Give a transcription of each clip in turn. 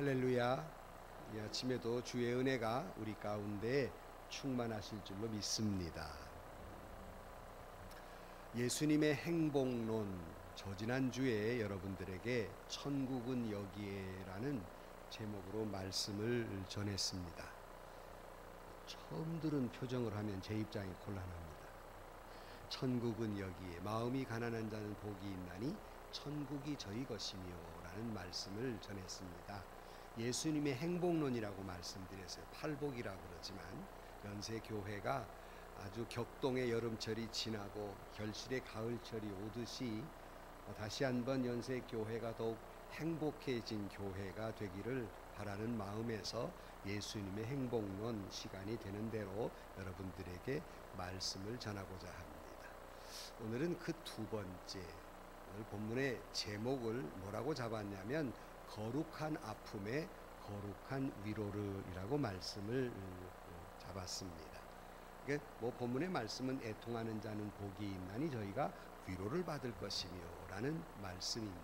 할렐루야. 이 아침에도 주의 은혜가 우리 가운데 충만하실 줄로 믿습니다. 예수님의 행복론, 저지난주에 여러분들에게 천국은 여기에라는 제목으로 말씀을 전했습니다. 처음 들은 표정을 하면 제 입장이 곤란합니다. 천국은 여기에, 마음이 가난한 자는 복이 있나니 천국이 저희 것이며 라는 말씀을 전했습니다. 예수님의 행복론이라고 말씀드렸어요. 팔복이라고 그러지만 연세교회가 아주 격동의 여름철이 지나고 결실의 가을철이 오듯이 다시 한번 연세교회가 더욱 행복해진 교회가 되기를 바라는 마음에서 예수님의 행복론 시간이 되는 대로 여러분들에게 말씀을 전하고자 합니다. 오늘은 그 두 번째, 오늘 본문의 제목을 뭐라고 잡았냐면 거룩한 아픔에 거룩한 위로를이라고 말씀을 잡았습니다. 그러니까 뭐 본문의 말씀은 애통하는 자는 복이 있나니 저희가 위로를 받을 것이며 라는 말씀입니다.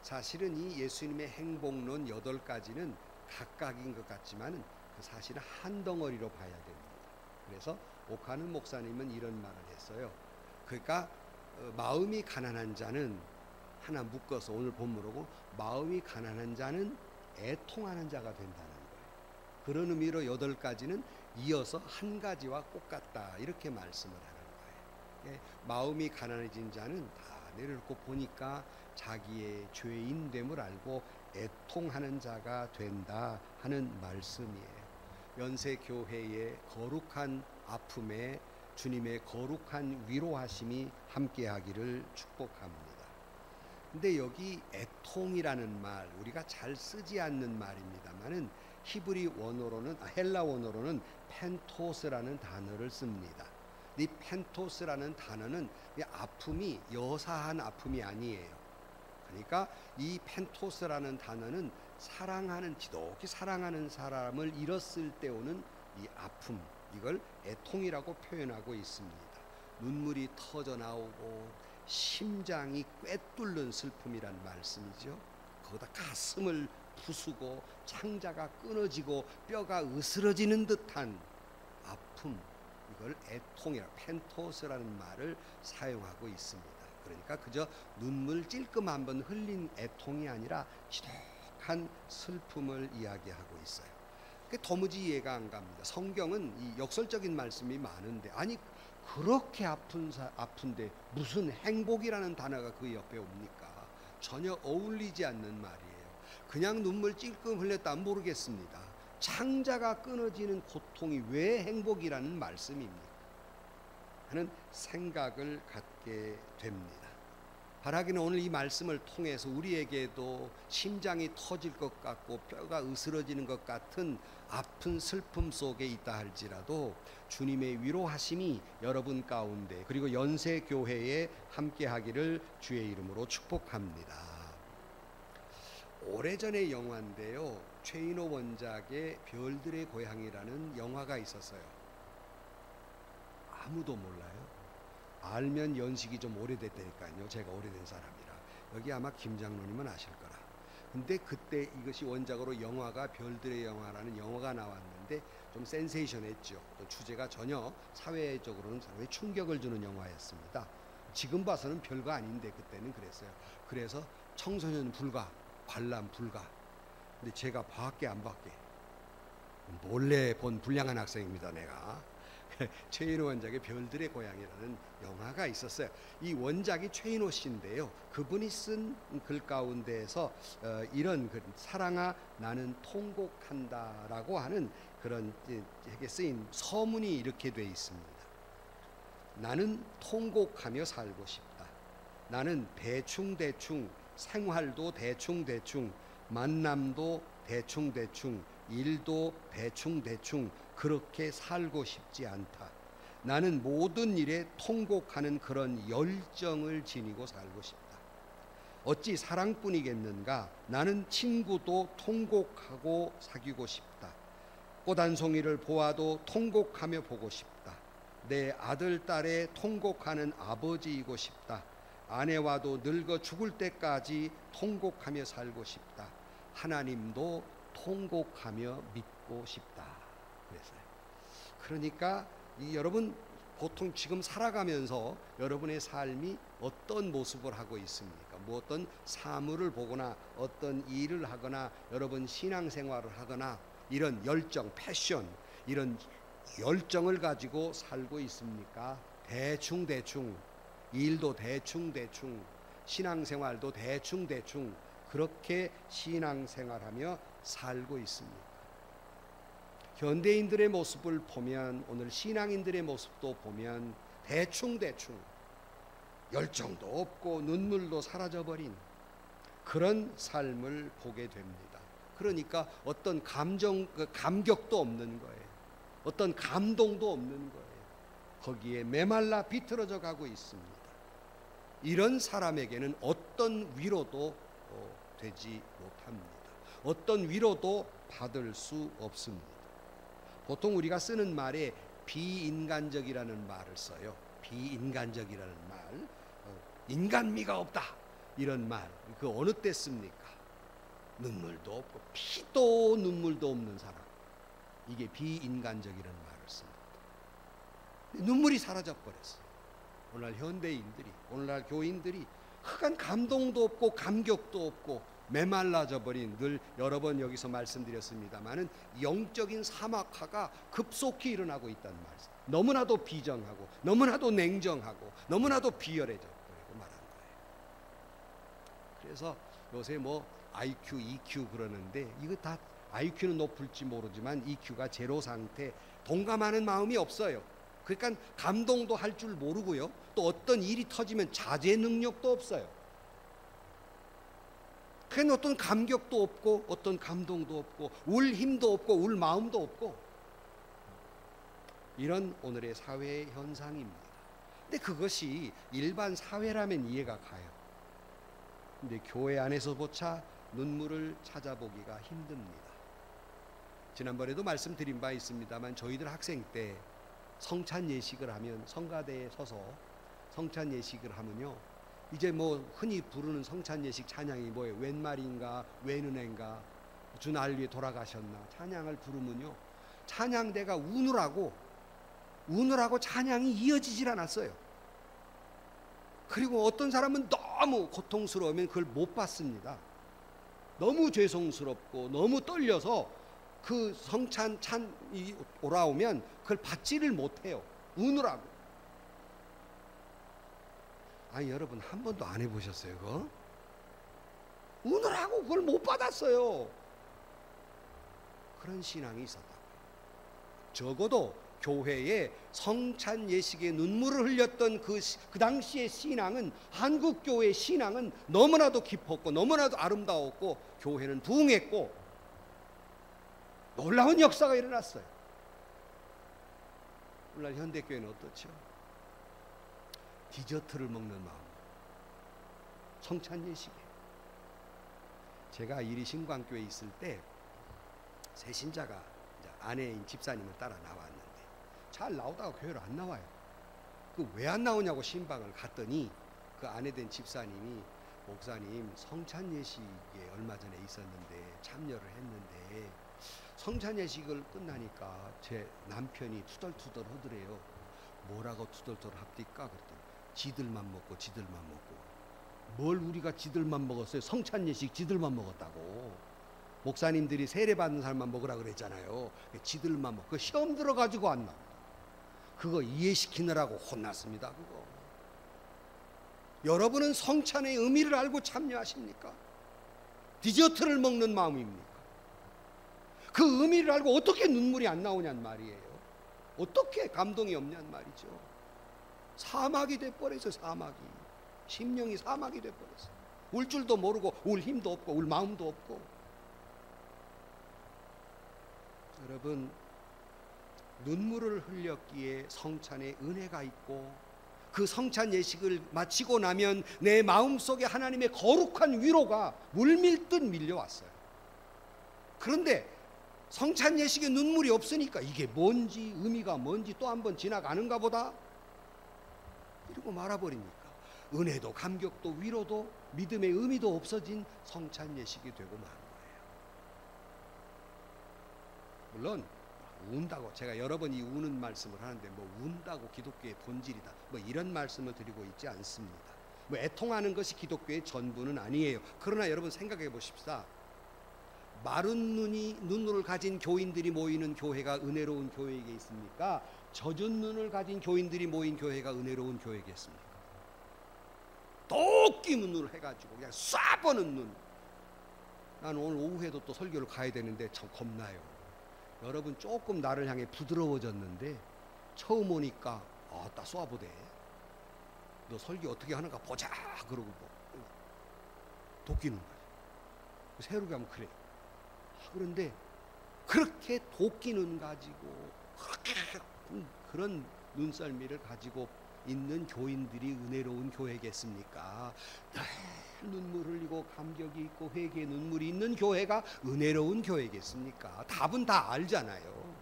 사실은 이 예수님의 행복론 8가지는 각각인 것 같지만 그 사실은 한 덩어리로 봐야 됩니다. 그래서 옥하는 목사님은 이런 말을 했어요. 그러니까 마음이 가난한 자는 하나 묶어서 오늘 본문으로 마음이 가난한 자는 애통하는 자가 된다는 거예요. 그런 의미로 8가지는 이어서 한 가지와 똑같다 이렇게 말씀을 하는 거예요. 마음이 가난해진 자는 다 내려놓고 보니까 자기의 죄인됨을 알고 애통하는 자가 된다 하는 말씀이에요. 연세교회의 거룩한 아픔에 주님의 거룩한 위로하심이 함께하기를 축복합니다. 근데 여기 애통이라는 말 우리가 잘 쓰지 않는 말입니다만은 히브리 원어로는 헬라 원어로는 펜토스라는 단어를 씁니다. 이 펜토스라는 단어는 이 아픔이 여사한 아픔이 아니에요. 그러니까 이 펜토스라는 단어는 사랑하는 지독히 사랑하는 사람을 잃었을 때 오는 이 아픔, 이걸 애통이라고 표현하고 있습니다. 눈물이 터져 나오고 심장이 꿰뚫는 슬픔이란 말씀이죠. 거기다 가슴을 부수고 창자가 끊어지고 뼈가 으스러지는 듯한 아픔, 이걸 애통이라 펜토스라는 말을 사용하고 있습니다. 그러니까 그저 눈물 찔끔 한번 흘린 애통이 아니라 지독한 슬픔을 이야기하고 있어요. 그게 도무지 이해가 안 갑니다. 성경은 이 역설적인 말씀이 많은데 아니 그렇게 아픈데 무슨 행복이라는 단어가 그 옆에 옵니까? 전혀 어울리지 않는 말이에요. 그냥 눈물 찔끔 흘렸다 모르겠습니다. 창자가 끊어지는 고통이 왜 행복이라는 말씀입니까? 하는 생각을 갖게 됩니다. 바라기는 오늘 이 말씀을 통해서 우리에게도 심장이 터질 것 같고 뼈가 으스러지는 것 같은 아픈 슬픔 속에 있다 할지라도 주님의 위로하심이 여러분 가운데 그리고 연세교회에 함께하기를 주의 이름으로 축복합니다. 오래전의 영화인데요. 최인호 원작의 별들의 고향이라는 영화가 있었어요. 아무도 몰라요. 알면 연식이 좀 오래됐다니까요. 제가 오래된 사람이라. 여기 아마 김장로님은 아실 거라. 근데 그때 이것이 원작으로 영화가 별들의 영화라는 영화가 나왔는데 좀 센세이션했죠. 또 주제가 전혀 사회적으로는 상당히 충격을 주는 영화였습니다. 지금 봐서는 별거 아닌데 그때는 그랬어요. 그래서 청소년 불가, 관람 불가. 근데 제가 밖에 안 밖에 몰래 본 불량한 학생입니다. 내가. 최인호 원작의 별들의 고향이라는 영화가 있었어요. 이 원작이 최인호 씨인데요. 그분이 쓴 글 가운데에서 이런 글, 사랑아 나는 통곡한다라고 하는 그런 에게 쓰인 서문이 이렇게 돼 있습니다. 나는 통곡하며 살고 싶다. 나는 대충대충 생활도 대충대충 만남도 대충대충 일도 대충대충 그렇게 살고 싶지 않다. 나는 모든 일에 통곡하는 그런 열정을 지니고 살고 싶다. 어찌 사랑뿐이겠는가? 나는 친구도 통곡하고 사귀고 싶다. 꽃 한 송이를 보아도 통곡하며 보고 싶다. 내 아들, 딸에 통곡하는 아버지이고 싶다. 아내와도 늙어 죽을 때까지 통곡하며 살고 싶다. 하나님도 통곡하며 믿고 싶다 그랬어요. 그러니까 여러분 보통 지금 살아가면서 여러분의 삶이 어떤 모습을 하고 있습니까? 뭐 어떤 사물을 보거나 어떤 일을 하거나 여러분 신앙생활을 하거나 이런 열정, 패션 이런 열정을 가지고 살고 있습니까? 대충 일도 대충 신앙생활도 대충 그렇게 신앙생활하며 살고 있습니다. 현대인들의 모습을 보면 오늘 신앙인들의 모습도 보면 대충 열정도 없고 눈물도 사라져버린 그런 삶을 보게 됩니다. 그러니까 어떤 감격도 없는 거예요. 어떤 감동도 없는 거예요. 거기에 메말라 비틀어져 가고 있습니다. 이런 사람에게는 어떤 위로도 되지 못합니다. 어떤 위로도 받을 수 없습니다. 보통 우리가 쓰는 말에 비인간적이라는 말을 써요. 비인간적이라는 말, 인간미가 없다 이런 말, 그 어느 때 씁니까? 눈물도 없고 피도 눈물도 없는 사람, 이게 비인간적이라는 말을 씁니다. 눈물이 사라져 버렸어요. 오늘날 현대인들이, 오늘날 교인들이 흑한 감동도 없고 감격도 없고 메말라져 버린, 늘 여러 번 여기서 말씀드렸습니다마는 영적인 사막화가 급속히 일어나고 있다는 말이죠. 너무나도 비정하고 너무나도 냉정하고 너무나도 비열해져 버리고 말한 거예요. 그래서 요새 뭐 IQ, EQ 그러는데 이거 다 IQ는 높을지 모르지만 EQ가 제로 상태, 동감하는 마음이 없어요. 그러니까 감동도 할 줄 모르고요. 또 어떤 일이 터지면 자제 능력도 없어요. 그러니까 어떤 감격도 없고 어떤 감동도 없고 울 힘도 없고 울 마음도 없고 이런 오늘의 사회의 현상입니다. 근데 그것이 일반 사회라면 이해가 가요. 근데 교회 안에서조차 눈물을 찾아보기가 힘듭니다. 지난번에도 말씀드린 바 있습니다만 저희들 학생 때 성찬 예식을 하면 성가대에 서서 성찬 예식을 하면요, 이제 뭐 흔히 부르는 성찬 예식 찬양이 뭐예요? 웬 말인가 웬 은혜인가 주 날 위해 돌아가셨나 찬양을 부르면요, 찬양대가 우느라고 찬양이 이어지질 않았어요. 그리고 어떤 사람은 너무 고통스러우면 그걸 못 받습니다. 너무 죄송스럽고 너무 떨려서 그 성찬 찬이 오라오면 그걸 받지를 못해요. 우느라고. 아니 여러분 한 번도 안 해보셨어요 그거? 우느라고 그걸 못 받았어요. 그런 신앙이 있었다고요. 적어도 교회에 성찬 예식에 눈물을 흘렸던 그 당시의 신앙은, 한국 교회의 신앙은 너무나도 깊었고 너무나도 아름다웠고 교회는 부흥했고 놀라운 역사가 일어났어요. 오늘날 현대교회는 어떻죠? 디저트를 먹는 마음, 성찬 예식에. 제가 이리신광교회에 있을 때 새 신자가 아내인 집사님을 따라 나왔는데 잘 나오다가 교회로 안 나와요. 그 왜 안 나오냐고 신방을 갔더니 그 아내 된 집사님이, 목사님 성찬 예식에 얼마 전에 있었는데 참여를 했는데 성찬 예식을 끝나니까 제 남편이 투덜투덜 하더래요. 뭐라고 투덜투덜 합니까? 그랬더니 지들만 먹고 뭘 우리가 지들만 먹었어요? 성찬 예식 지들만 먹었다고. 목사님들이 세례 받는 사람만 먹으라 그랬잖아요. 지들만 먹고 시험 들어가지고 안 나온다. 그거 이해시키느라고 혼났습니다. 그거. 여러분은 성찬의 의미를 알고 참여하십니까? 디저트를 먹는 마음입니까? 그 의미를 알고 어떻게 눈물이 안 나오냔 말이에요. 어떻게 감동이 없냔 말이죠. 사막이 돼버렸어요. 사막이. 심령이 사막이 돼버렸어요. 울 줄도 모르고 울 힘도 없고 울 마음도 없고. 여러분, 눈물을 흘렸기에 성찬에 은혜가 있고 그 성찬 예식을 마치고 나면 내 마음속에 하나님의 거룩한 위로가 물밀듯 밀려왔어요. 그런데 성찬 예식에 눈물이 없으니까 이게 뭔지 의미가 뭔지 또 한번 지나가는가 보다 이러고 말아버리니까 은혜도 감격도 위로도 믿음의 의미도 없어진 성찬 예식이 되고 만 거예요. 물론 운다고 제가 여러 번 이 우는 말씀을 하는데 뭐 운다고 기독교의 본질이다 뭐 이런 말씀을 드리고 있지 않습니다. 뭐 애통하는 것이 기독교의 전부는 아니에요. 그러나 여러분 생각해 보십시다. 마른 눈을 가진 교인들이 모이는 교회가 은혜로운 교회이겠습니까? 젖은 눈을 가진 교인들이 모인 교회가 은혜로운 교회겠습니까? 도끼 눈을 해가지고 그냥 쏴보는 눈. 난 오늘 오후에도 또 설교를 가야 되는데 참 겁나요. 여러분 조금 나를 향해 부드러워졌는데 처음 오니까 딱 쏴보대. 너 설교 어떻게 하는가 보자 그러고 뭐 도끼는 거야. 새로 가면 그래. 그런데 그렇게 도끼는 가지고 그런 눈썰미를 가지고 있는 교인들이 은혜로운 교회겠습니까? 눈물 흘리고 감격이 있고 회개의 눈물이 있는 교회가 은혜로운 교회겠습니까? 답은 다 알잖아요.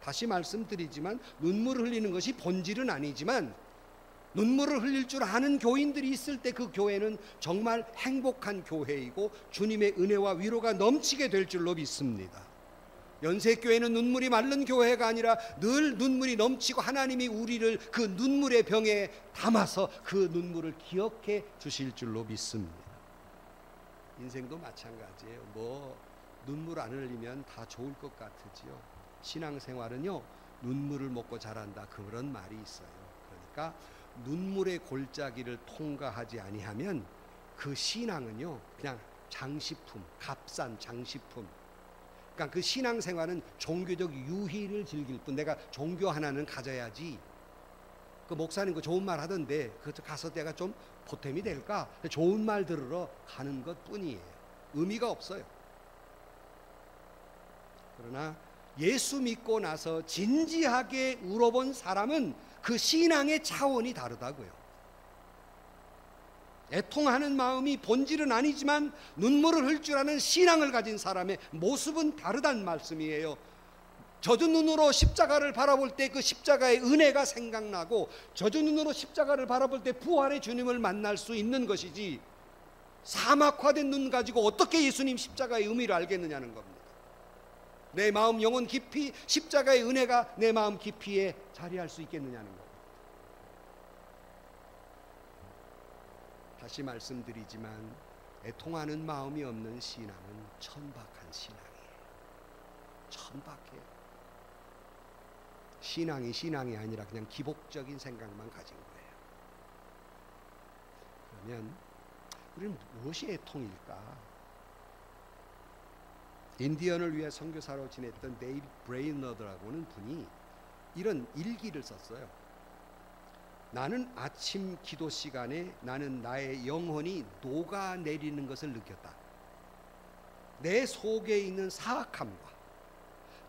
다시 말씀드리지만 눈물 흘리는 것이 본질은 아니지만 눈물을 흘릴 줄 아는 교인들이 있을 때 그 교회는 정말 행복한 교회이고 주님의 은혜와 위로가 넘치게 될 줄로 믿습니다. 연세교회는 눈물이 마른 교회가 아니라 늘 눈물이 넘치고 하나님이 우리를 그 눈물의 병에 담아서 그 눈물을 기억해 주실 줄로 믿습니다. 인생도 마찬가지예요. 뭐 눈물 안 흘리면 다 좋을 것 같으지요. 신앙생활은요 눈물을 먹고 자란다 그런 말이 있어요. 그러니까 눈물의 골짜기를 통과하지 아니하면 그 신앙은요 그냥 장식품, 값싼 장식품. 그러니까 그 신앙생활은 종교적 유희를 즐길 뿐 내가 종교 하나는 가져야지. 그 목사님 그 좋은 말 하던데 그 가서 내가 좀 보탬이 될까? 좋은 말 들으러 가는 것뿐이에요. 의미가 없어요. 그러나 예수 믿고 나서 진지하게 울어본 사람은 그 신앙의 차원이 다르다고요. 애통하는 마음이 본질은 아니지만 눈물을 흘릴 줄 아는 신앙을 가진 사람의 모습은 다르단 말씀이에요. 젖은 눈으로 십자가를 바라볼 때 그 십자가의 은혜가 생각나고 젖은 눈으로 십자가를 바라볼 때 부활의 주님을 만날 수 있는 것이지 사막화된 눈 가지고 어떻게 예수님 십자가의 의미를 알겠느냐는 겁니다. 내 마음 영혼 깊이 십자가의 은혜가 내 마음 깊이에 자리할 수 있겠느냐는 겁니다. 다시 말씀드리지만 애통하는 마음이 없는 신앙은 천박한 신앙이에요. 천박해요. 신앙이 아니라 그냥 기복적인 생각만 가진 거예요. 그러면 우리는 무엇이 애통일까? 인디언을 위해 선교사로 지냈던 데이비드 브레이너드라고는 분이 이런 일기를 썼어요. 나는 아침 기도 시간에 나는 나의 영혼이 녹아내리는 것을 느꼈다. 내 속에 있는 사악함과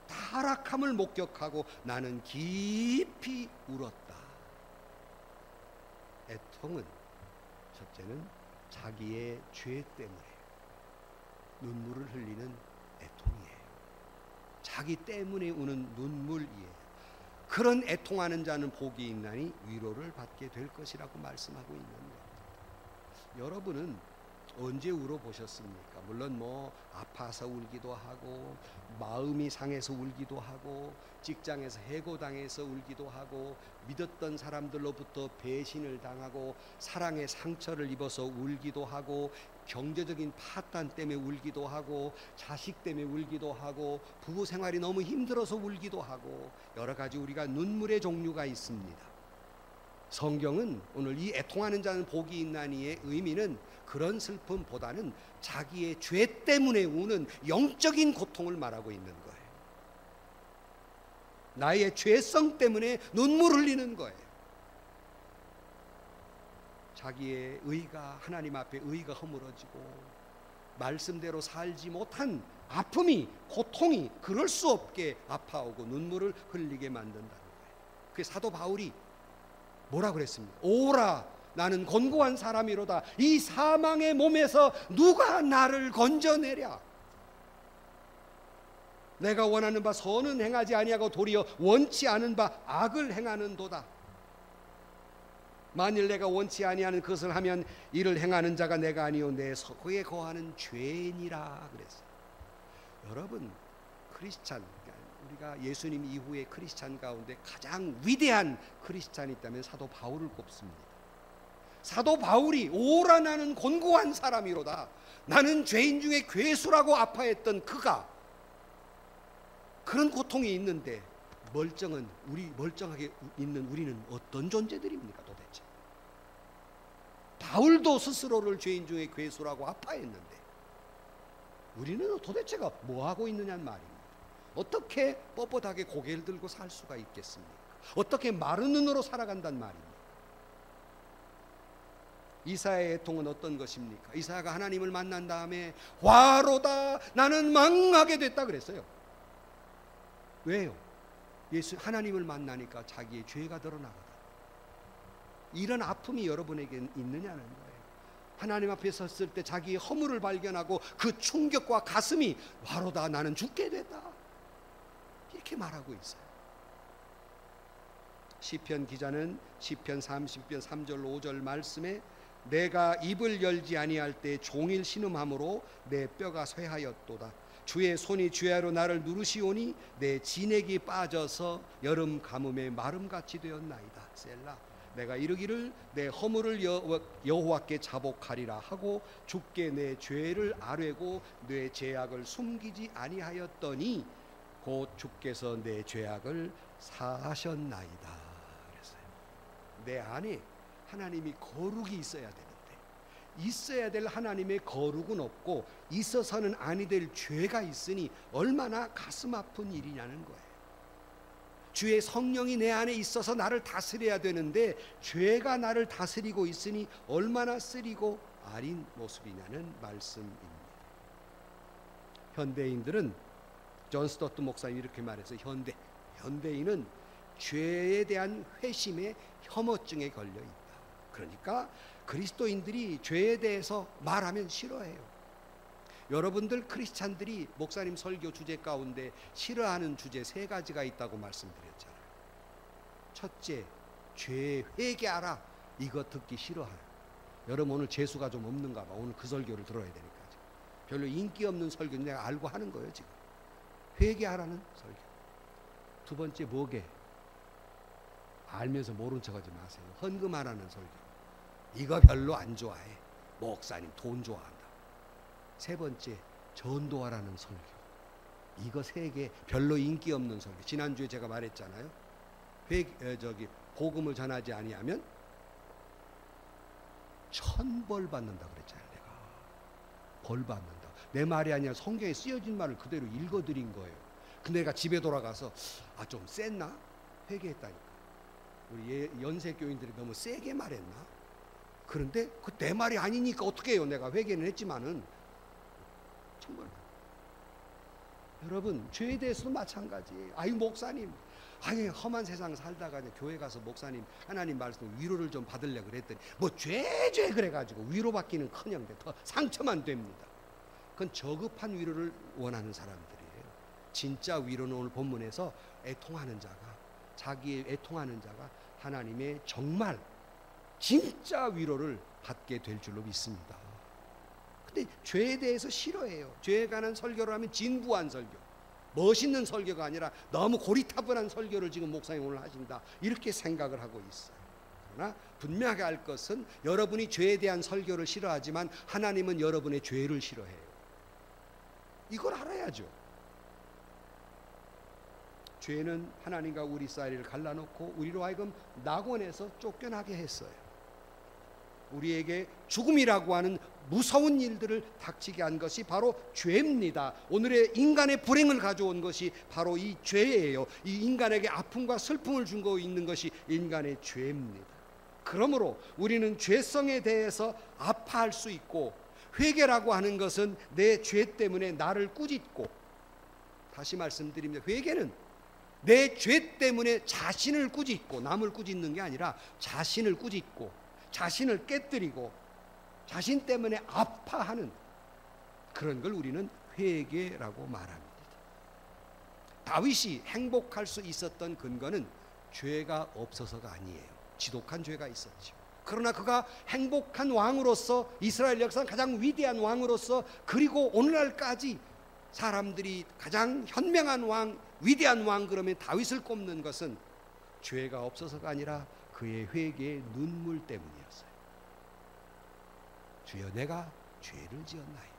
타락함을 목격하고 나는 깊이 울었다. 애통은 첫째는 자기의 죄 때문에 눈물을 흘리는 애통이에요. 자기 때문에 우는 눈물이에요. 그런 애통하는 자는 복이 있나니 위로를 받게 될 것이라고 말씀하고 있는 겁니다. 여러분은 언제 울어보셨습니까? 물론 뭐 아파서 울기도 하고 마음이 상해서 울기도 하고 직장에서 해고당해서 울기도 하고 믿었던 사람들로부터 배신을 당하고 사랑의 상처를 입어서 울기도 하고 경제적인 파탄 때문에 울기도 하고 자식 때문에 울기도 하고 부부 생활이 너무 힘들어서 울기도 하고 여러 가지 우리가 눈물의 종류가 있습니다. 성경은 오늘 이 애통하는 자는 복이 있나니의 의미는 그런 슬픔보다는 자기의 죄 때문에 우는 영적인 고통을 말하고 있는 거예요. 나의 죄성 때문에 눈물 흘리는 거예요. 자기의 의가 하나님 앞에 의가 허물어지고 말씀대로 살지 못한 아픔이 고통이 그럴 수 없게 아파오고 눈물을 흘리게 만든다는 거예요. 그게 사도 바울이 뭐라 그랬습니까? 오라 나는 곤고한 사람이로다. 이 사망의 몸에서 누가 나를 건져내랴. 내가 원하는 바 선은 행하지 아니하고 도리어 원치 않은 바 악을 행하는도다. 만일 내가 원치 아니하는 것을 하면 이를 행하는 자가 내가 아니요 내 속에 거하는 죄인이라 그랬어요. 여러분 크리스찬, 우리가 예수님 이후의 크리스찬 가운데 가장 위대한 크리스찬이 있다면 사도 바울을 꼽습니다. 사도 바울이 오라 나는 곤고한 사람이로다, 나는 죄인 중에 괴수라고 아파했던 그가 그런 고통이 있는데 멀쩡하게 있는 우리는 어떤 존재들입니까 도대체? 바울도 스스로를 죄인 중에 괴수라고 아파했는데 우리는 도대체가 뭐하고 있느냐는 말입니다. 어떻게 뻣뻣하게 고개를 들고 살 수가 있겠습니까? 어떻게 마른 눈으로 살아간단 말입니까? 이사야의 애통은 어떤 것입니까? 이사야가 하나님을 만난 다음에 화로다 나는 망하게 됐다 그랬어요. 왜요? 하나님을 만나니까 자기의 죄가 드러나거든. 이런 아픔이 여러분에게 있느냐는 거예요. 하나님 앞에 섰을 때 자기의 허물을 발견하고 그 충격과 가슴이 화로다 나는 죽게 됐다 이렇게 말하고 있어요. 시편 기자는 시편 30편 3절 5절 말씀에 내가 입을 열지 아니할 때 종일 신음함으로 내 뼈가 쇠하였도다. 주의 손이 주야로 나를 누르시오니 내 진액이 빠져서 여름 가뭄에 마름같이 되었나이다. 셀라. 내가 이르기를 내 허물을 여호와께 자복하리라 하고 주께 내 죄를 아뢰고 내 죄악을 숨기지 아니하였더니 곧 주께서 내 죄악을 사하셨나이다. 그랬어요. 내 안에 하나님이 거룩이 있어야 되는데 있어야 될 하나님의 거룩은 없고 있어서는 아니 될 죄가 있으니 얼마나 가슴 아픈 일이냐는 거예요. 주의 성령이 내 안에 있어서 나를 다스려야 되는데 죄가 나를 다스리고 있으니 얼마나 쓰리고 아린 모습이냐는 말씀입니다. 현대인들은 존 스토트 목사님이 이렇게 말해서 현대인은 죄에 대한 회심에 혐오증에 걸려 있다. 그러니까 그리스도인들이 죄에 대해서 말하면 싫어해요. 여러분들 크리스찬들이 목사님 설교 주제 가운데 싫어하는 주제 3가지가 있다고 말씀드렸잖아요. 첫째, 죄 회개하라. 이거 듣기 싫어해요. 여러분 오늘 재수가 좀 없는가 봐. 오늘 그 설교를 들어야 되니까. 별로 인기 없는 설교는 내가 알고 하는 거예요 지금. 회개하라는 설교. 두 번째 뭐게? 알면서 모른 척하지 마세요. 헌금하라는 설교. 이거 별로 안 좋아해. 목사님 돈 좋아한다. 세 번째, 전도하라는 설교. 이거 3개 별로 인기 없는 설교. 지난주에 제가 말했잖아요. 복음을 전하지 아니하면 1000벌 받는다 그랬잖아요. 내가 벌 받는다. 내 말이 아니라 성경에 쓰여진 말을 그대로 읽어드린 거예요. 근데 내가 집에 돌아가서 좀 셌나? 회개했다니까. 우리 연세 교인들이 너무 세게 말했나? 그런데 그 내 말이 아니니까 어떻게 해요? 내가 회개는 했지만은 정말 여러분 죄에 대해서도 마찬가지예요. 아유 목사님, 아니 험한 세상 살다가 교회 가서 목사님 하나님 말씀 위로를 좀 받으려 그랬더니 뭐 죄 그래가지고 위로받기는 커녕 더 상처만 됩니다. 그건 저급한 위로를 원하는 사람들이에요. 진짜 위로는 오늘 본문에서 애통하는 자가, 자기의 애통하는 자가 하나님의 정말 진짜 위로를 받게 될 줄로 믿습니다. 근데 죄에 대해서 싫어해요. 죄에 관한 설교를 하면 진부한 설교, 멋있는 설교가 아니라 너무 고리타분한 설교를 지금 목사님 오늘 하신다 이렇게 생각을 하고 있어요. 그러나 분명하게 알 것은 여러분이 죄에 대한 설교를 싫어하지만 하나님은 여러분의 죄를 싫어해요. 이걸 알아야죠. 죄는 하나님과 우리 사이를 갈라놓고 우리로 하여금 낙원에서 쫓겨나게 했어요. 우리에게 죽음이라고 하는 무서운 일들을 닥치게 한 것이 바로 죄입니다. 오늘의 인간의 불행을 가져온 것이 바로 이 죄예요. 이 인간에게 아픔과 슬픔을 주고 있는 것이 인간의 죄입니다. 그러므로 우리는 죄성에 대해서 아파할 수 있고, 회개라고 하는 것은 내 죄 때문에 나를 꾸짖고, 다시 말씀드립니다. 회개는 내 죄 때문에 자신을 꾸짖고, 남을 꾸짖는 게 아니라 자신을 꾸짖고 자신을 깨뜨리고 자신 때문에 아파하는 그런 걸 우리는 회개라고 말합니다. 다윗이 행복할 수 있었던 근거는 죄가 없어서가 아니에요. 지독한 죄가 있었죠. 그러나 그가 행복한 왕으로서, 이스라엘 역사상 가장 위대한 왕으로서, 그리고 오늘날까지 사람들이 가장 현명한 왕, 위대한 왕 그러면 다윗을 꼽는 것은 죄가 없어서가 아니라 그의 회개의 눈물 때문이었어요. 주여 내가 죄를 지었나이다.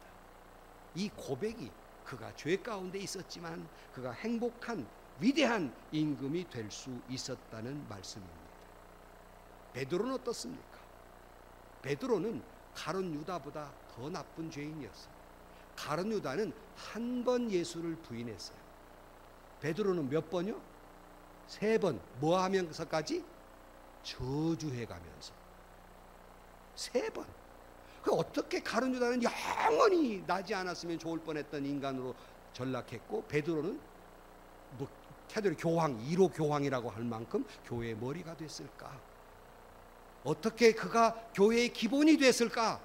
이 고백이 그가 죄 가운데 있었지만 그가 행복한 위대한 임금이 될 수 있었다는 말씀입니다. 베드로는 어떻습니까? 베드로는 가룟 유다보다 더 나쁜 죄인이었어요. 가룟 유다는 한 번 예수를 부인했어요. 베드로는 몇 번이요? 3번. 뭐 하면서까지? 저주해가면서 3번. 그 어떻게 가룟 유다는 영원히 나지 않았으면 좋을 뻔했던 인간으로 전락했고, 베드로는 뭐 테드로 교황, 1호 교황이라고 할 만큼 교회의 머리가 됐을까? 어떻게 그가 교회의 기본이 됐을까?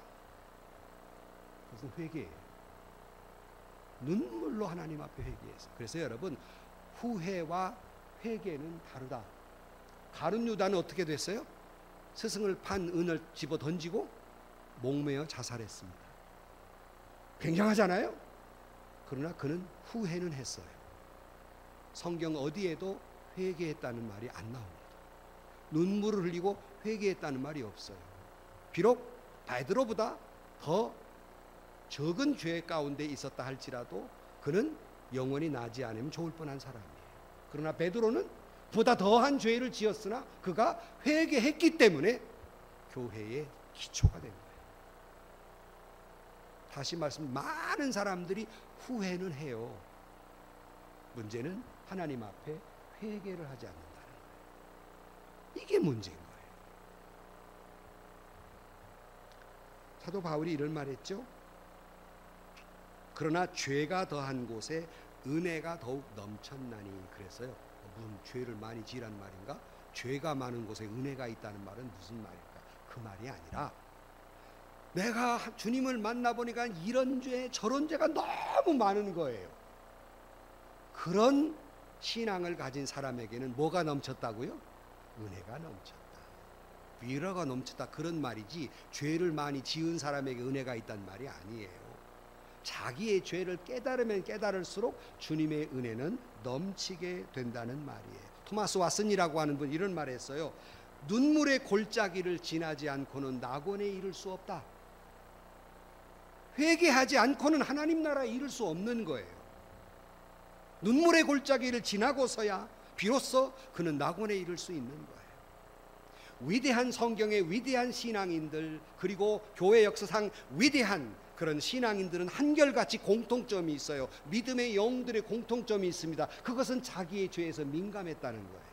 그것은 회개예요. 눈물로 하나님 앞에 회개해서. 그래서 여러분, 후회와 회개는 다르다. 가룟 유다는 어떻게 됐어요? 스승을 판 은을 집어 던지고 목매어 자살했습니다. 굉장하잖아요? 그러나 그는 후회는 했어요. 성경 어디에도 회개했다는 말이 안 나옵니다. 눈물을 흘리고 회개했다는 말이 없어요. 비록 베드로보다 더 적은 죄 가운데 있었다 할지라도 그는 영원히 나지 않으면 좋을 뻔한 사람이에요. 그러나 베드로는 보다 더한 죄를 지었으나 그가 회개했기 때문에 교회의 기초가 된 거예요. 다시 말씀, 많은 사람들이 후회는 해요. 문제는 하나님 앞에 회개를 하지 않는다는 거예요. 이게 문제인 거예요. 사도 바울이 이런 말했죠. 그러나 죄가 더한 곳에 은혜가 더욱 넘쳤나니. 그래서요, 무슨 죄를 많이 지으란 말인가? 죄가 많은 곳에 은혜가 있다는 말은 무슨 말일까? 그 말이 아니라 내가 주님을 만나보니까 이런 죄 저런 죄가 너무 많은 거예요. 그런 신앙을 가진 사람에게는 뭐가 넘쳤다고요? 은혜가 넘쳤다. 위로가 넘쳤다, 그런 말이지 죄를 많이 지은 사람에게 은혜가 있단 말이 아니에요. 자기의 죄를 깨달으면 깨달을수록 주님의 은혜는 넘치게 된다는 말이에요. 토마스 왓슨이라고 하는 분 이런 말을 했어요. 눈물의 골짜기를 지나지 않고는 낙원에 이를 수 없다. 회개하지 않고는 하나님 나라에 이를 수 없는 거예요. 눈물의 골짜기를 지나고서야 비로소 그는 낙원에 이를 수 있는 거예요. 위대한 성경의 위대한 신앙인들, 그리고 교회 역사상 위대한 그런 신앙인들은 한결같이 공통점이 있어요. 믿음의 영들의 공통점이 있습니다. 그것은 자기의 죄에서 민감했다는 거예요.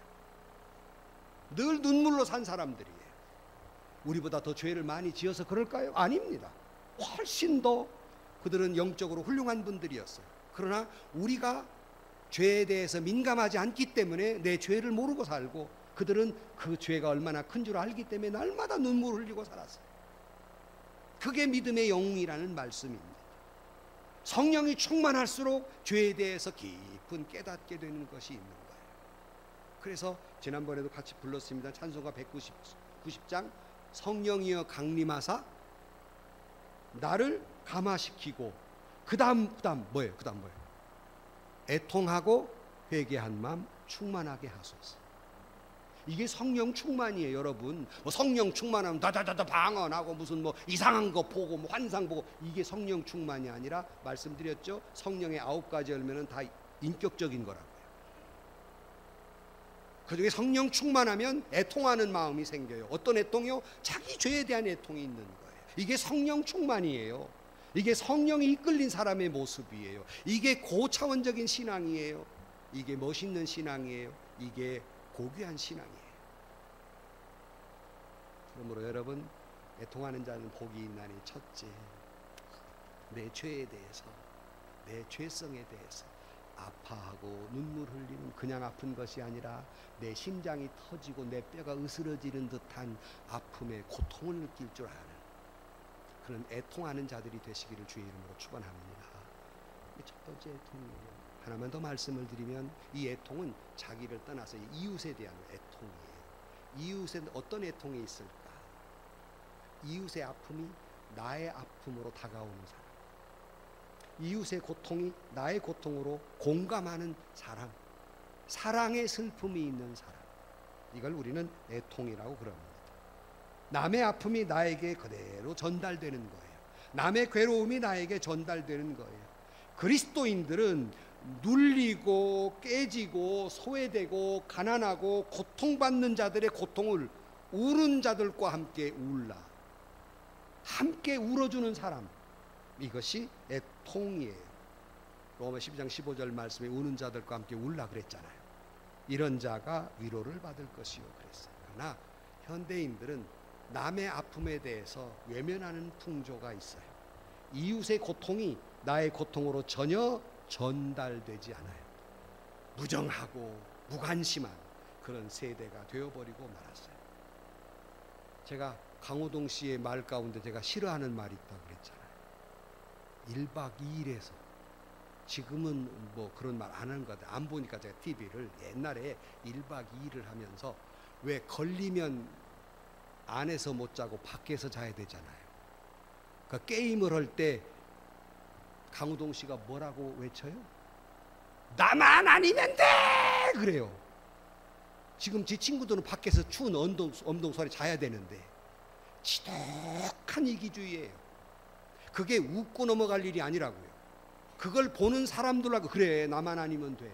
늘 눈물로 산 사람들이에요. 우리보다 더 죄를 많이 지어서 그럴까요? 아닙니다. 훨씬 더 그들은 영적으로 훌륭한 분들이었어요. 그러나 우리가 죄에 대해서 민감하지 않기 때문에 내 죄를 모르고 살고, 그들은 그 죄가 얼마나 큰 줄 알기 때문에 날마다 눈물을 흘리고 살았어요. 그게 믿음의 영웅이라는 말씀입니다. 성령이 충만할수록 죄에 대해서 깊은 깨닫게 되는 것이 있는 거예요. 그래서 지난번에도 같이 불렀습니다. 찬송가 190장 성령이여 강림하사 나를 감화시키고 그다음 뭐예요? 애통하고 회개한 마음 충만하게 하소서. 이게 성령 충만이에요, 여러분. 뭐 성령 충만하면 다다다다 방언하고 무슨 뭐 이상한 거 보고 뭐 환상 보고, 이게 성령 충만이 아니라 말씀드렸죠. 성령의 9가지 열매는 다 인격적인 거라고요. 그중에 성령 충만하면 애통하는 마음이 생겨요. 어떤 애통이요? 자기 죄에 대한 애통이 있는 거예요. 이게 성령 충만이에요. 이게 성령이 이끌린 사람의 모습이에요. 이게 고차원적인 신앙이에요. 이게 멋있는 신앙이에요. 이게 고귀한 신앙이에요. 그러므로 여러분, 애통하는 자는 복이 있나니, 첫째, 내 죄에 대해서, 내 죄성에 대해서 아파하고 눈물 흘리는 그냥 아픈 것이 아니라 내 심장이 터지고 내 뼈가 으스러지는 듯한 아픔의 고통을 느낄 줄 아는 그런 애통하는 자들이 되시기를 주의 이름으로 축원합니다. 이게 첫 번째 애통이에요. 하나만 더 말씀을 드리면, 이 애통은 자기를 떠나서 이웃에 대한 애통이에요. 이웃에 어떤 애통이 있을까? 이웃의 아픔이 나의 아픔으로 다가오는 사람. 이웃의 고통이 나의 고통으로 공감하는 사람, 사랑의 슬픔이 있는 사람, 이걸 우리는 애통이라고 그럽니다. 남의 아픔이 나에게 그대로 전달되는 거예요. 남의 괴로움이 나에게 전달되는 거예요. 그리스도인들은 눌리고 깨지고 소외되고 가난하고 고통받는 자들의 고통을 우는 자들과 함께 울라, 함께 울어주는 사람, 이것이 애통이에요. 로마 12장 15절 말씀에 우는 자들과 함께 울라 그랬잖아요. 이런 자가 위로를 받을 것이요 그랬어요. 그러나 현대인들은 남의 아픔에 대해서 외면하는 풍조가 있어요. 이웃의 고통이 나의 고통으로 전혀 전달되지 않아요. 무정하고 무관심한 그런 세대가 되어버리고 말았어요. 제가 강호동 씨의 말 가운데 제가 싫어하는 말이 있다고 그랬잖아요. 1박 2일에서, 지금은 뭐 그런 말 안 하는 것 같아요. 안 보니까 제가 TV를, 옛날에 1박 2일을 하면서 왜 걸리면 안에서 못 자고 밖에서 자야 되잖아요. 그러니까 게임을 할 때 강호동 씨가 뭐라고 외쳐요? 나만 아니면 돼! 그래요. 지금 제 친구들은 밖에서 추운 엄동설에 자야 되는데 지독한 이기주의예요. 그게 웃고 넘어갈 일이 아니라고요. 그걸 보는 사람들하고 그래, 나만 아니면 돼,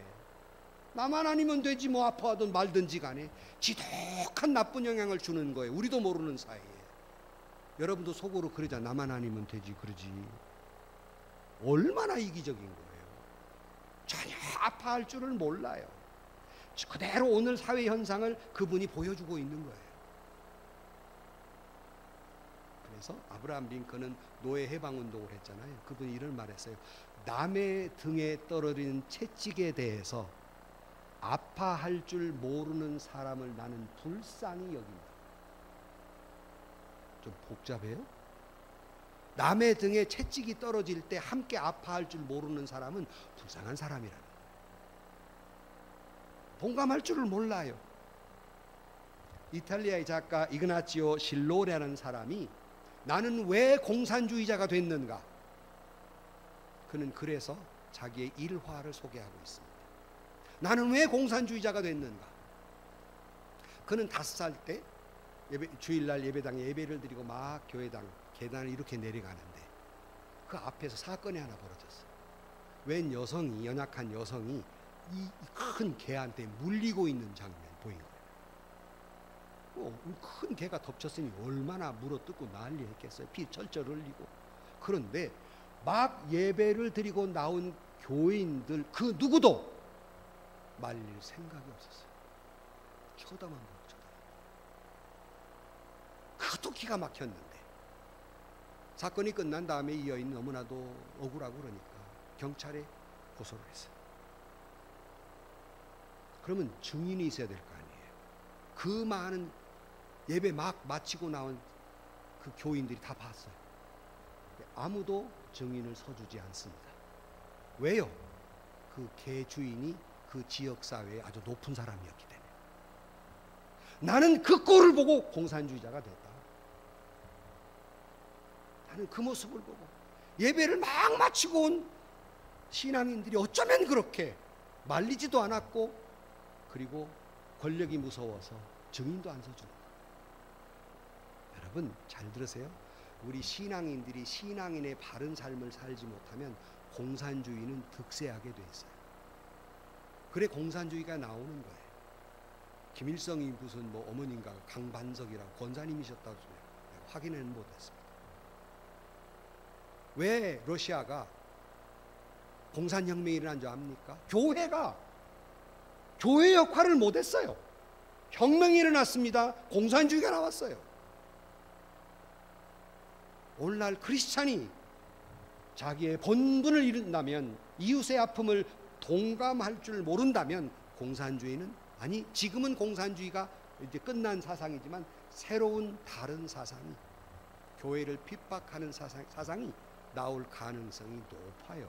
나만 아니면 되지, 뭐 아파하든 말든지 간에 지독한 나쁜 영향을 주는 거예요. 우리도 모르는 사이에. 여러분도 속으로 그러자, 나만 아니면 되지 그러지. 얼마나 이기적인 거예요. 전혀 아파할 줄을 몰라요. 그대로 오늘 사회 현상을 그분이 보여주고 있는 거예요. 그래서 아브라함 링컨은 노예 해방운동을 했잖아요. 그분이 이런 말했어요. 남의 등에 떨어지는 채찍에 대해서 아파할 줄 모르는 사람을 나는 불쌍히 여긴다. 좀 복잡해요? 남의 등에 채찍이 떨어질 때 함께 아파할 줄 모르는 사람은 불쌍한 사람이라는 거예요. 동감할 줄을 몰라요. 이탈리아의 작가 이그나치오 실로레라는 사람이 나는 왜 공산주의자가 됐는가? 그는 그래서 자기의 일화를 소개하고 있습니다. 나는 왜 공산주의자가 됐는가? 그는 5살 때 주일날 예배당에 예배를 드리고 막 교회당 계단을 이렇게 내려가는데 그 앞에서 사건이 하나 벌어졌어요. 웬 여성이, 연약한 여성이 이 큰 개한테 물리고 있는 장면 보인 거예요. 큰 개가 덮쳤으니 얼마나 물어뜯고 난리했겠어요. 피 철철 흘리고. 그런데 막 예배를 드리고 나온 교인들 그 누구도 말릴 생각이 없었어요. 쳐다만 보고 쳐다만. 그것도 기가 막혔는데 사건이 끝난 다음에 이 여인 너무나도 억울하고 그러니까 경찰에 고소를 했어요. 그러면 증인이 있어야 될 거 아니에요. 그 많은 예배 막 마치고 나온 그 교인들이 다 봤어요. 아무도 증인을 서주지 않습니다. 왜요? 그 개 주인이 그 지역 사회에 아주 높은 사람이었기 때문에. 나는 그 꼴을 보고 공산주의자가 됐다. 나는 그 모습을 보고 예배를 막 마치고 온 신앙인들이 어쩌면 그렇게 말리지도 않았고 그리고 권력이 무서워서 증인도 안 서주는 거예요. 여러분 잘 들으세요. 우리 신앙인들이 신앙인의 바른 삶을 살지 못하면 공산주의는 득세하게 돼 있어요. 그래 공산주의가 나오는 거예요. 김일성이 무슨 뭐 어머님가 강반석이라고 권사님이셨다고 확인은 못했습니다. 왜 러시아가 공산혁명이 일어난 줄 압니까? 교회가 교회 역할을 못했어요. 혁명이 일어났습니다. 공산주의가 나왔어요. 오늘날 크리스찬이 자기의 본분을 잃는다면, 이웃의 아픔을 동감할 줄 모른다면 공산주의는, 아니 지금은 공산주의가 이제 끝난 사상이지만 새로운 다른 사상이, 교회를 핍박하는 사상이 나올 가능성이 높아요.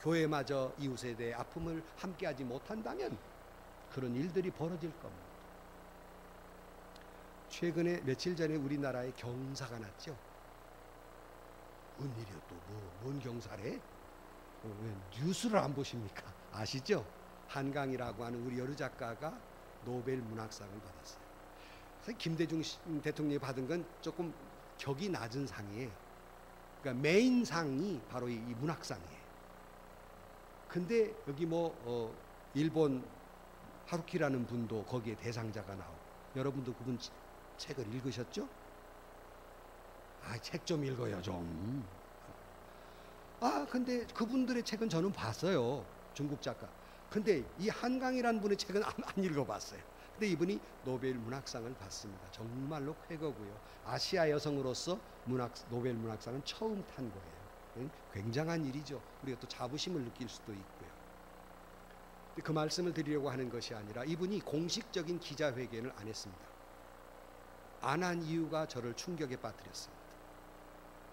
교회마저 이웃에 대해 아픔을 함께하지 못한다면 그런 일들이 벌어질 겁니다. 최근에 며칠 전에 우리나라에 경사가 났죠. 은일이요 또 뭔 경사래? 왜 뉴스를 안 보십니까? 아시죠? 한강이라고 하는 우리 여러 작가가 노벨 문학상을 받았어요. 그래서 김대중 대통령이 받은 건 조금 격이 낮은 상이에요. 그러니까 메인 상이 바로 이 문학상이에요. 근데 여기 일본 하루키라는 분도 거기에 대상자가 나오고, 여러분도 그분 책을 읽으셨죠? 책 좀 읽어요 좀. 근데 그분들의 책은 저는 봤어요. 중국 작가. 근데 이 한강이라는 분의 책은 안 읽어봤어요. 근데 이분이 노벨 문학상을 받습니다. 정말로 쾌거고요. 아시아 여성으로서 노벨 문학상은 처음 탄 거예요. 굉장한 일이죠. 우리가 또 자부심을 느낄 수도 있고요. 그 말씀을 드리려고 하는 것이 아니라, 이분이 공식적인 기자회견을 안 했습니다. 안 한 이유가 저를 충격에 빠뜨렸습니다.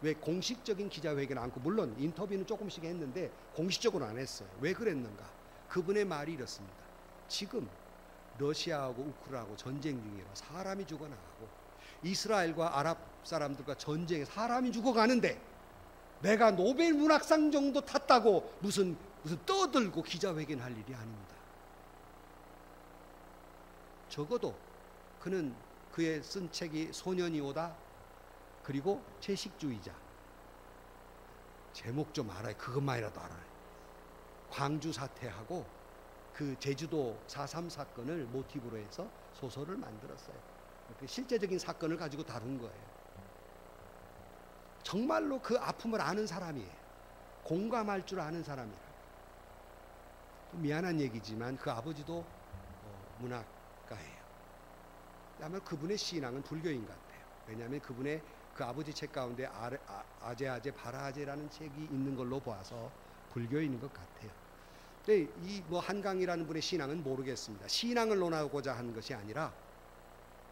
왜 공식적인 기자회견을 않고, 물론 인터뷰는 조금씩 했는데 공식적으로 안 했어요. 왜 그랬는가? 그분의 말이 이렇습니다. 지금 러시아하고 우크라이나하고 전쟁 중이라 사람이 죽어나가고, 이스라엘과 아랍 사람들과 전쟁에 사람이 죽어가는데 내가 노벨 문학상 정도 탔다고 무슨 떠들고 기자회견할 일이 아닙니다. 적어도 그는 그의 쓴 책이 소년이 오다, 그리고 채식주의자. 제목 좀 알아요. 그것만이라도 알아요. 광주 사태하고 그 제주도 4.3 사건을 모티브로 해서 소설을 만들었어요. 실제적인 사건을 가지고 다룬 거예요. 정말로 그 아픔을 아는 사람이에요. 공감할 줄 아는 사람이라. 미안한 얘기지만 그 아버지도 문학가예요. 아마 그분의 신앙은 불교인 것 같아요. 왜냐하면 그분의 그 아버지 책 가운데 아제 바라아제라는 책이 있는 걸로 봐서 불교인인 것 같아요. 근데 이 한강이라는 분의 신앙은 모르겠습니다. 신앙을 논하고자 하는 것이 아니라,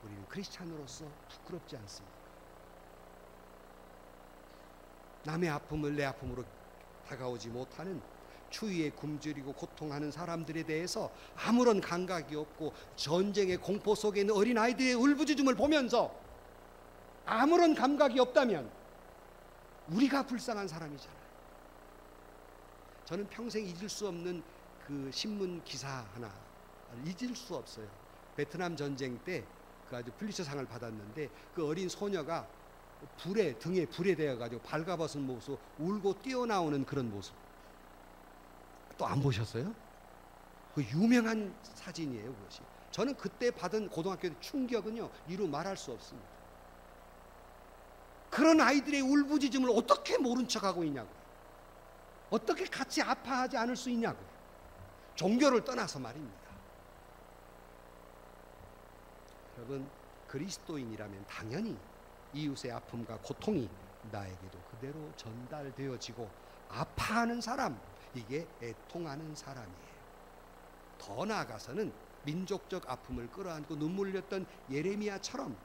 우리는 크리스찬으로서 부끄럽지 않습니까? 남의 아픔을 내 아픔으로 다가오지 못하는, 추위에 굶주리고 고통하는 사람들에 대해서 아무런 감각이 없고, 전쟁의 공포 속에 있는 어린 아이들의 울부짖음을 보면서 아무런 감각이 없다면 우리가 불쌍한 사람이잖아요. 저는 평생 잊을 수 없는 그 신문 기사 하나 잊을 수 없어요. 베트남 전쟁 때 그 아주 플리처상을 받았는데, 그 어린 소녀가 등에 불에 대어가지고 발가벗은 모습, 울고 뛰어나오는 그런 모습. 또 안 보셨어요? 그 유명한 사진이에요, 그것이. 저는 그때 받은 고등학교 때 충격은요, 이루 말할 수 없습니다. 그런 아이들의 울부짖음을 어떻게 모른 척하고 있냐고요. 어떻게 같이 아파하지 않을 수 있냐고요. 종교를 떠나서 말입니다. 여러분, 그리스도인이라면 당연히 이웃의 아픔과 고통이 나에게도 그대로 전달되어지고, 아파하는 사람, 이게 애통하는 사람이에요. 더 나아가서는 민족적 아픔을 끌어안고 눈물 흘렸던 예레미야처럼,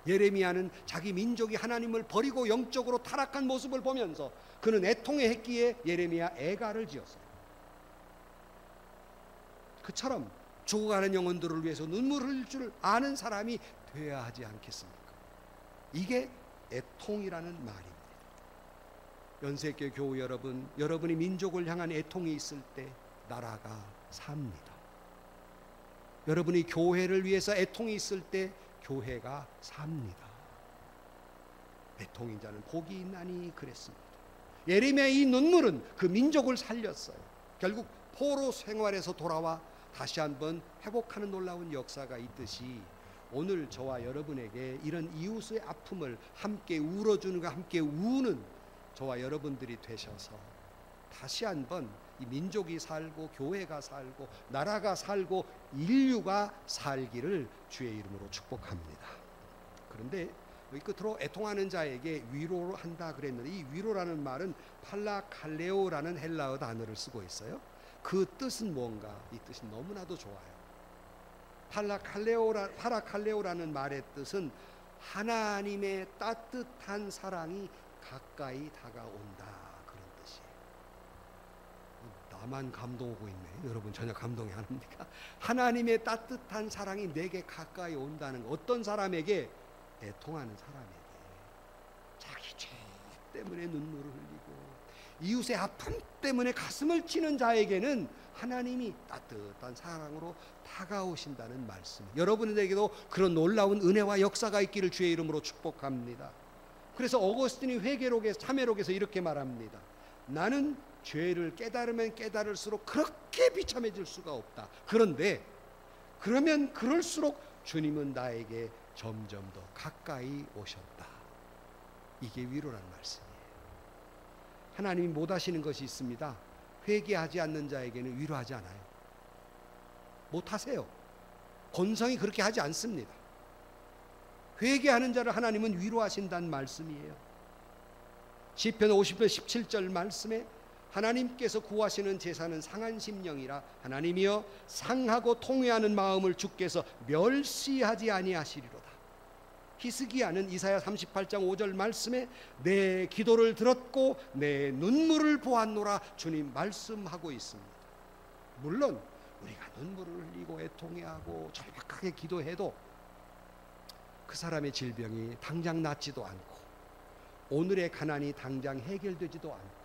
예레미야는 자기 민족이 하나님을 버리고 영적으로 타락한 모습을 보면서 그는 애통에 했기에 예레미야 애가를 지었어요. 그처럼 죽어가는 영혼들을 위해서 눈물 흘릴 줄 아는 사람이 되어야 하지 않겠습니까? 이게 애통이라는 말입니다. 연세교회 교우 여러분, 여러분이 민족을 향한 애통이 있을 때 나라가 삽니다. 여러분이 교회를 위해서 애통이 있을 때 교회가 삽니다. 애통인 자는 복이 있나니 그랬습니다. 예레미야의 이 눈물은 그 민족을 살렸어요. 결국 포로 생활에서 돌아와 다시 한번 회복하는 놀라운 역사가 있듯이, 오늘 저와 여러분에게 이런 이웃의 아픔을 함께 울어주는 가 함께 우는 저와 여러분들이 되셔서 다시 한번 이 민족이 살고 교회가 살고 나라가 살고 인류가 살기를 주의 이름으로 축복합니다. 그런데 여기 끝으로 애통하는 자에게 위로를 한다 그랬는데, 이 위로라는 말은 팔라칼레오라는 헬라어 단어를 쓰고 있어요. 그 뜻은 뭔가? 이 뜻이 너무나도 좋아요. 팔라칼레오라는 말의 뜻은 하나님의 따뜻한 사랑이 가까이 다가온다, 그런 뜻이에요. 나만 감동 오고 있네. 여러분 전혀 감동이 안 옵니까? 하나님의 따뜻한 사랑이 내게 가까이 온다는 거. 어떤 사람에게? 애통하는 사람에게. 자기 때문에 눈물을 흘리고 이웃의 아픔 때문에 가슴을 치는 자에게는 하나님이 따뜻한 사랑으로 다가오신다는 말씀. 여러분에게도 그런 놀라운 은혜와 역사가 있기를 주의 이름으로 축복합니다. 그래서 어거스틴이 회개록에서 참회록에서 이렇게 말합니다. 나는 죄를 깨달으면 깨달을수록 그렇게 비참해질 수가 없다. 그런데 그러면 그럴수록 주님은 나에게 점점 더 가까이 오셨다. 이게 위로란 말씀이에요. 하나님이 못 하시는 것이 있습니다. 회개하지 않는 자에게는 위로하지 않아요. 못 하세요. 본성이 그렇게 하지 않습니다. 회개하는 자를 하나님은 위로하신다는 말씀이에요. 시편 50편 17절 말씀에 하나님께서 구하시는 제사는 상한 심령이라 하나님이여 상하고 통회하는 마음을 주께서 멸시하지 아니하시리로다. 히스기야는 이사야 38장 5절 말씀에 내 기도를 들었고 내 눈물을 보았노라 주님 말씀하고 있습니다. 물론 우리가 눈물을 흘리고 애통해하고 절박하게 기도해도 그 사람의 질병이 당장 낫지도 않고 오늘의 가난이 당장 해결되지도 않고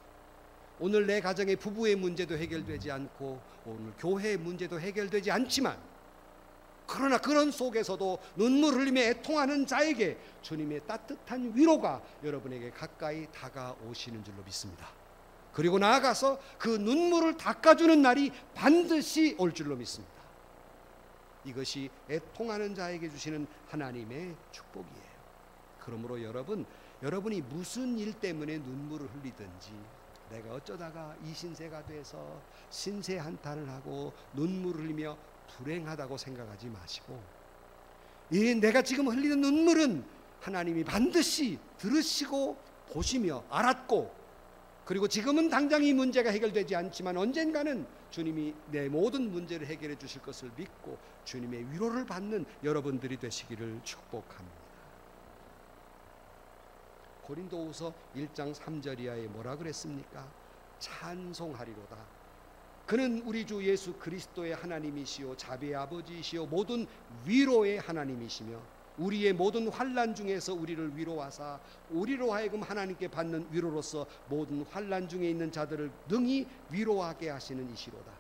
오늘 내 가정의 부부의 문제도 해결되지 않고 오늘 교회의 문제도 해결되지 않지만 그러나 그런 속에서도 눈물 흘리며 애통하는 자에게 주님의 따뜻한 위로가 여러분에게 가까이 다가오시는 줄로 믿습니다. 그리고 나아가서 그 눈물을 닦아주는 날이 반드시 올 줄로 믿습니다. 이것이 애통하는 자에게 주시는 하나님의 축복이에요. 그러므로 여러분이 무슨 일 때문에 눈물을 흘리든지 내가 어쩌다가 이 신세가 돼서 신세 한탄을 하고 눈물을 흘리며 불행하다고 생각하지 마시고 내가 지금 흘리는 눈물은 하나님이 반드시 들으시고 보시며 알았고 그리고 지금은 당장 이 문제가 해결되지 않지만 언젠가는 주님이 내 모든 문제를 해결해 주실 것을 믿고 주님의 위로를 받는 여러분들이 되시기를 축복합니다. 고린도후서 1장 3절 이하에 뭐라 그랬습니까? 찬송하리로다. 그는 우리 주 예수 그리스도의 하나님이시요 자비의 아버지이시요 모든 위로의 하나님이시며 우리의 모든 환난 중에서 우리를 위로하사 우리로 하여금 하나님께 받는 위로로서 모든 환난 중에 있는 자들을 능히 위로하게 하시는 이시로다.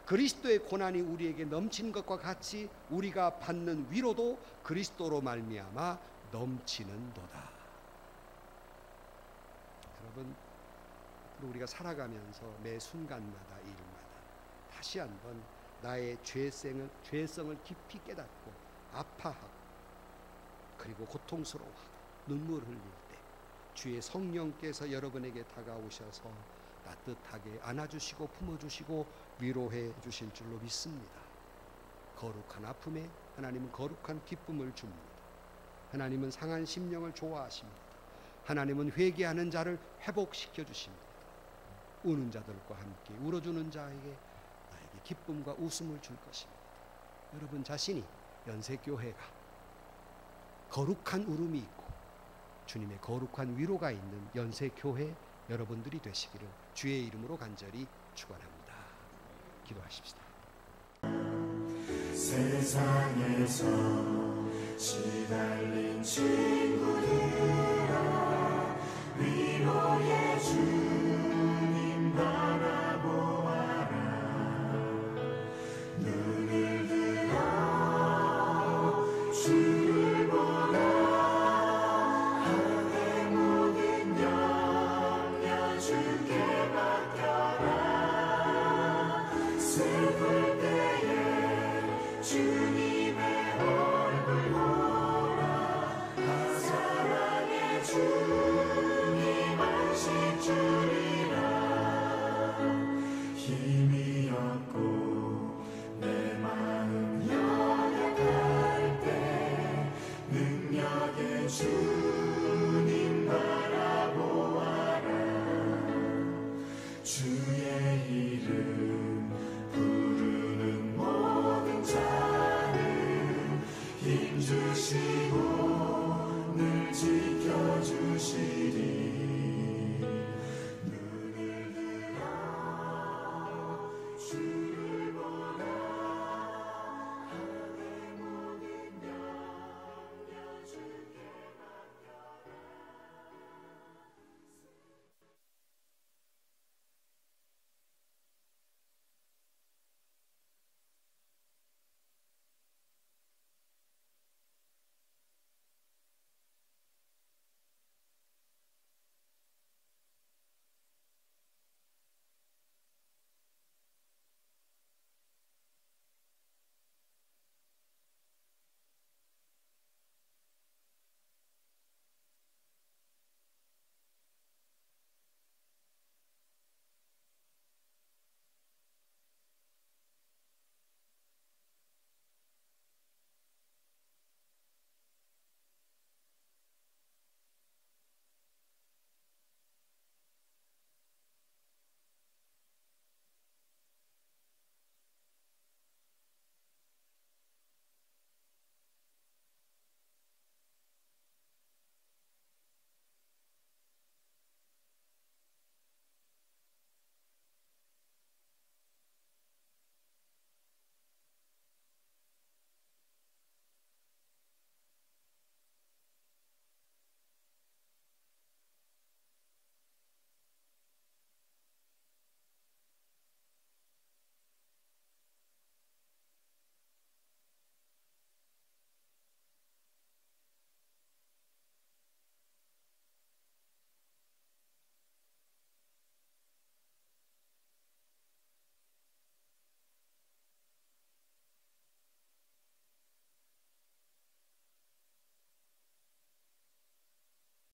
그리스도의 고난이 우리에게 넘친 것과 같이 우리가 받는 위로도 그리스도로 말미암아 넘치는도다. 여러분, 우리가 살아가면서 매 순간마다 일마다 다시 한번 나의 죄성을 깊이 깨닫고 아파하고 그리고 고통스러워하고 눈물을 흘릴 때 주의 성령께서 여러분에게 다가오셔서 따뜻하게 안아주시고 품어주시고 위로해 주실 줄로 믿습니다. 거룩한 아픔에 하나님은 거룩한 기쁨을 줍니다. 하나님은 상한 심령을 좋아하십니다. 하나님은 회개하는 자를 회복시켜 주십니다. 우는 자들과 함께 울어주는 자에게 나에게 기쁨과 웃음을 줄 것입니다. 여러분 자신이 연세교회가 거룩한 울음이 있고 주님의 거룩한 위로가 있는 연세교회 여러분들이 되시기를 주의 이름으로 간절히 축원합니다. 기도하십시다. 세상에서 시달린 친구들아 위로의 주님 바라보아라. 눈을 들어 주를 보라. 하늘의 모든 염려 주께 맡겨라. 슬플 때